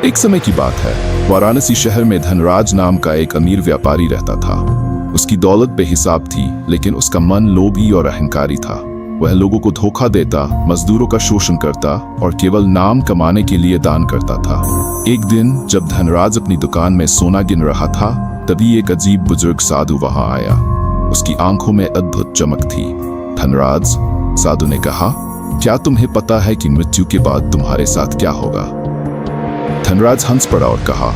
एक समय की बात है, वाराणसी शहर में धनराज नाम का एक अमीर व्यापारी रहता था। उसकी दौलत बेहिसाब थी, लेकिन उसका मन लोभी और अहंकारी था। वह लोगों को धोखा देता, मजदूरों का शोषण करता और केवल नाम कमाने के लिए दान करता था। एक दिन जब धनराज अपनी दुकान में सोना गिन रहा था, तभी एक अजीब बुजुर्ग साधु वहां आया। उसकी आंखों में अद्भुत चमक थी। धनराज, साधु ने कहा, क्या तुम्हें पता है कि मृत्यु के बाद तुम्हारे साथ क्या होगा? धनराज हंस पड़ा और कहा,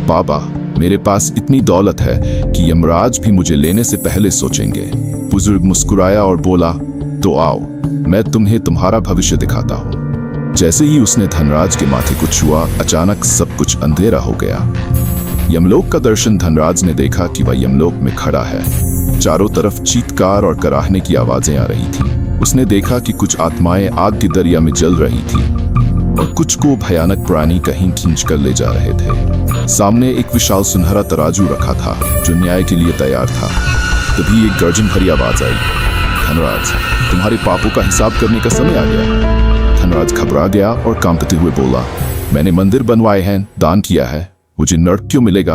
बाबा, मेरे पास इतनी दौलत है कि यमराज भी मुझे लेने से पहले सोचेंगे। बुजुर्ग मुस्कुराया और बोला, तो आओ, मैं तुम्हें तुम्हारा भविष्य दिखाता हूँ। जैसे ही उसने धनराज के माथे को छुआ, अचानक सब कुछ अंधेरा हो गया। यमलोक का दर्शन धनराज ने देखा कि वह यमलोक में खड़ा है। चारों तरफ चीत्कार और कराहने की आवाजें आ रही थी। उसने देखा कि कुछ आत्माएं आग के दरिया में जल रही थी और कुछ को भयानक प्राणी कहीं खींच कर ले जा रहे थे। सामने एक विशाल सुनहरा तराजू रखा था जो न्याय के लिए तैयार था। तभी एक गर्जन भरी आवाज आई, धनराज, तुम्हारे पापों का हिसाब करने का समय आ गया। धनराज घबरा गया और कांपते हुए बोला, मैंने मंदिर बनवाए हैं, दान किया है, मुझे नर्क क्यों मिलेगा?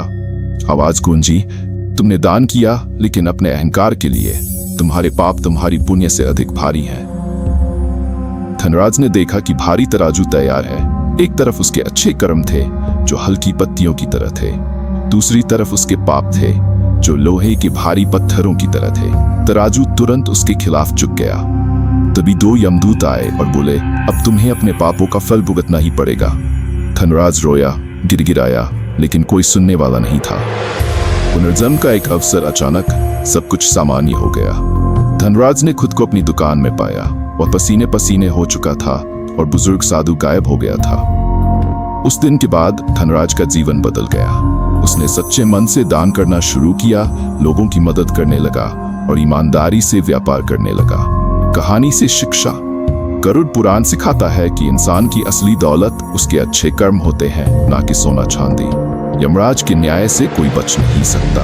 आवाज गूंजी, तुमने दान किया, लेकिन अपने अहंकार के लिए। तुम्हारे पाप तुम्हारी पुण्य से अधिक भारी हैं। धनराज ने देखा कि भारी तराजू तैयार है। एक तरफ उसके अच्छे कर्म थे जो हल्की पत्तियों की तरह थे, दूसरी तरफ उसके पाप थे जो लोहे के भारी पत्थरों की तरह थे। तराजू तुरंत उसके खिलाफ झुक गया। तभी दो यमदूत आए और बोले, अब तुम्हें अपने पापों का फल भुगतना ही पड़ेगा। धनराज रोया, गिड़गिड़ाया, लेकिन कोई सुनने वाला नहीं था। पुनर्जन्म का एक अवसर, अचानक सब कुछ सामान्य हो गया। धनराज ने खुद को अपनी दुकान में पाया। वह पसीने पसीने हो चुका था और बुजुर्ग साधु गायब हो गया था। उस दिन के बाद धनराज का जीवन बदल गया। उसने सच्चे मन से दान करना शुरू किया, लोगों की मदद करने लगा और ईमानदारी से व्यापार करने लगा। कहानी से शिक्षा। गरुड़ पुराण सिखाता है कि इंसान की असली दौलत उसके अच्छे कर्म होते हैं, ना कि सोना चांदी। यमराज के न्याय से कोई बच नहीं सकता।